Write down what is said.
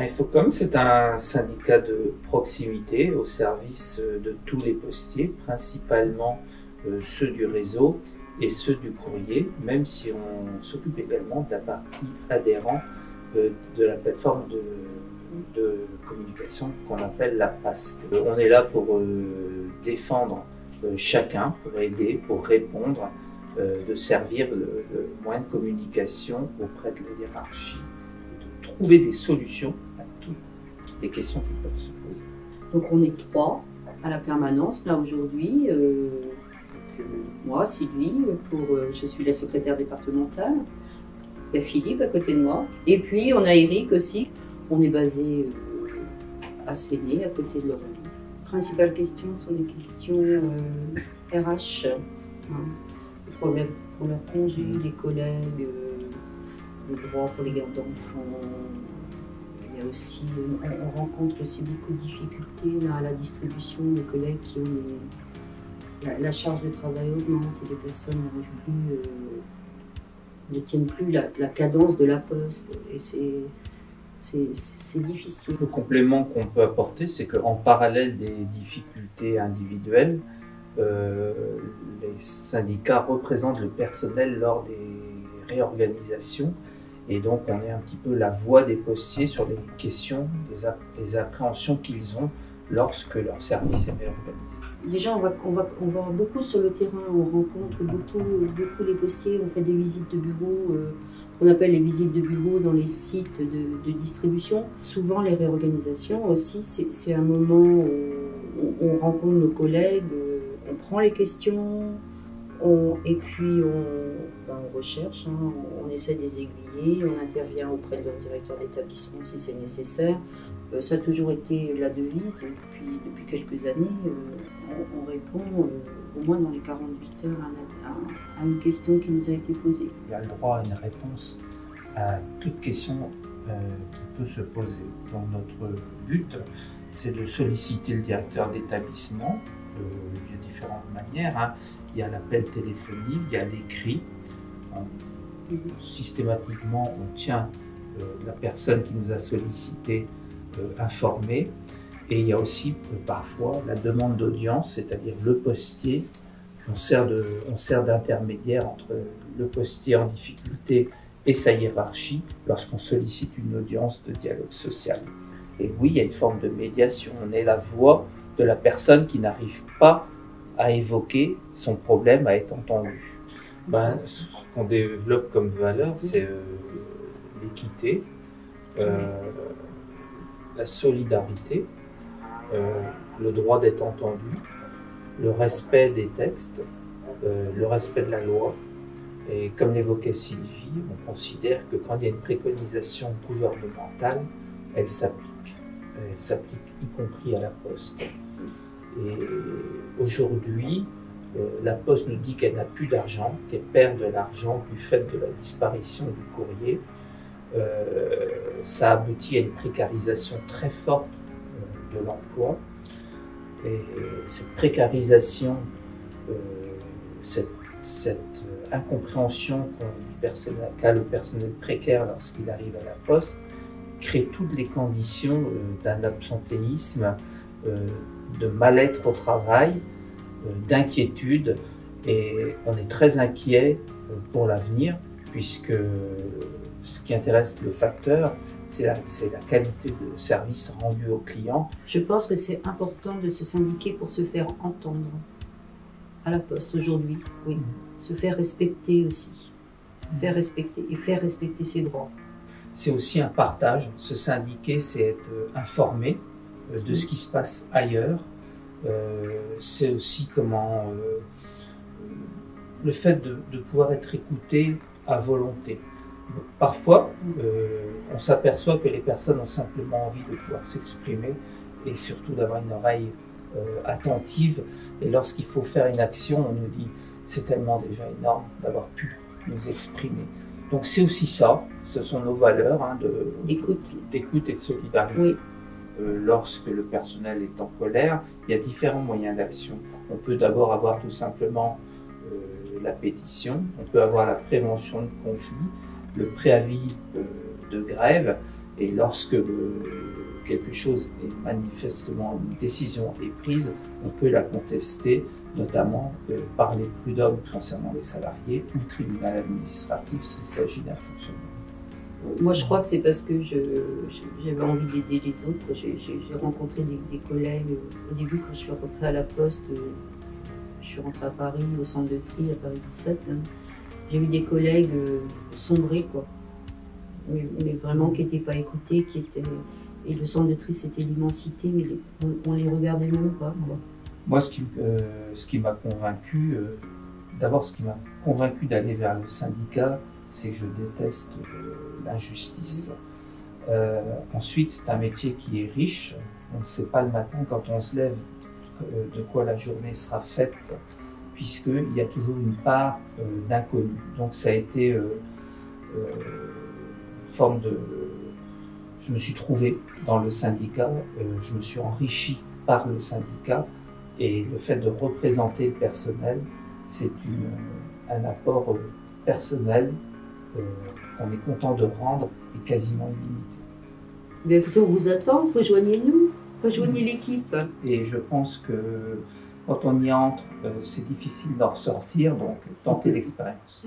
Infocom, c'est un syndicat de proximité au service de tous les postiers, principalement ceux du réseau et ceux du courrier, même si on s'occupe également de la partie adhérent de la plateforme de communication qu'on appelle la PASC. On est là pour défendre chacun, pour aider, pour répondre, de servir le moyen de communication auprès de la hiérarchie, de trouver des solutions à toutes les questions qui peuvent se poser. Donc on est 3 à la permanence là aujourd'hui. Moi, Sylvie, je suis la secrétaire départementale. Il y a Philippe à côté de moi. Et puis on a Eric aussi. On est basé à Séné, à côté de Lorraine. Les principales questions sont des questions RH. Les problèmes pour leurs congés, les collègues, le droit pour les gardes d'enfants. Il y a aussi, on rencontre aussi beaucoup de difficultés là, à la distribution. Les collègues qui ont la charge de travail augmente et les personnes n'arrivent plus, ne tiennent plus la cadence de la poste. Et c'est difficile. Le complément qu'on peut apporter, c'est qu'en parallèle des difficultés individuelles, les syndicats représentent le personnel lors des réorganisations et donc on est un petit peu la voix des postiers sur les questions, les appréhensions qu'ils ont lorsque leur service est réorganisé. Déjà, on va beaucoup sur le terrain, on rencontre beaucoup les postiers, on fait des visites de bureau, ce qu'on appelle les visites de bureau dans les sites de distribution. Souvent, les réorganisations aussi, c'est un moment où on rencontre nos collègues, on prend les questions, et puis on recherche, hein, on essaie de les aiguiller, on intervient auprès de leur directeur d'établissement si c'est nécessaire. Ça a toujours été la devise, et puis depuis quelques années, on répond au moins dans les 48 heures à une question qui nous a été posée. Il y a le droit à une réponse à toute question qui peut se poser. Donc notre but, c'est de solliciter le directeur d'établissement. Il y a différentes manières. Hein. Il y a l'appel téléphonique, il y a l'écrit. Systématiquement, on tient la personne qui nous a sollicité informée. Et il y a aussi parfois la demande d'audience, c'est-à-dire le postier. On sert d'intermédiaire entre le postier en difficulté et sa hiérarchie lorsqu'on sollicite une audience de dialogue social. Et oui, il y a une forme de médiation. On est la voix de la personne qui n'arrive pas à évoquer son problème, à être entendue. Ce qu'on développe comme valeur, c'est l'équité, la solidarité, le droit d'être entendu, le respect des textes, le respect de la loi. Et comme l'évoquait Sylvie, on considère que quand il y a une préconisation gouvernementale, elle s'applique. Elle s'applique y compris à la Poste. Et aujourd'hui, la Poste nous dit qu'elle n'a plus d'argent, qu'elle perd de l'argent du fait de la disparition du courrier. Ça aboutit à une précarisation très forte de l'emploi. Et cette précarisation, cette incompréhension qu'a le personnel précaire lorsqu'il arrive à la Poste, crée toutes les conditions d'un absentéisme, de mal-être au travail, d'inquiétude, et on est très inquiet pour l'avenir puisque ce qui intéresse le facteur, c'est la qualité de service rendu aux clients. Je pense que c'est important de se syndiquer pour se faire entendre à la Poste aujourd'hui, oui. Se faire respecter aussi, se faire respecter et faire respecter ses droits. C'est aussi un partage. Se syndiquer, c'est être informé de ce qui se passe ailleurs. C'est aussi comment le fait de pouvoir être écouté à volonté. Parfois, on s'aperçoit que les personnes ont simplement envie de pouvoir s'exprimer et surtout d'avoir une oreille attentive. Et lorsqu'il faut faire une action, on nous dit c'est tellement déjà énorme d'avoir pu nous exprimer. Donc c'est aussi ça, ce sont nos valeurs hein, d'écoute et de solidarité. Oui. Lorsque le personnel est en colère, il y a différents moyens d'action. On peut d'abord avoir tout simplement la pétition, on peut avoir la prévention de conflits, le préavis de grève, Et lorsque quelque chose est manifestement, une décision est prise, on peut la contester, notamment par les prud'hommes concernant les salariés ou le tribunal administratif s'il s'agit d'un fonctionnaire. Moi, je crois que c'est parce que j'avais envie d'aider les autres. J'ai rencontré des collègues. Au début, quand je suis rentrée à la Poste, je suis rentrée à Paris, au centre de tri, à Paris 17. Hein. J'ai eu des collègues sombrer, quoi. Mais vraiment qui n'étaient pas écoutés, et le centre de tri, c'était l'immensité, mais on les regardait même pas, quoi. Moi, ce qui m'a convaincu, d'abord, ce qui m'a convaincu d'aller vers le syndicat, c'est que je déteste l'injustice. Ensuite, c'est un métier qui est riche. On ne sait pas le matin, quand on se lève, de quoi la journée sera faite, puisqu'il y a toujours une part d'inconnu. Donc ça a été une forme de... Je me suis trouvé dans le syndicat, je me suis enrichi par le syndicat, et le fait de représenter le personnel, c'est un apport personnel qu'on est content de rendre et quasiment illimité. Mais écoutez, on vous attend, rejoignez-nous, rejoignez l'équipe. Et je pense que quand on y entre, c'est difficile d'en ressortir, donc tentez l'expérience.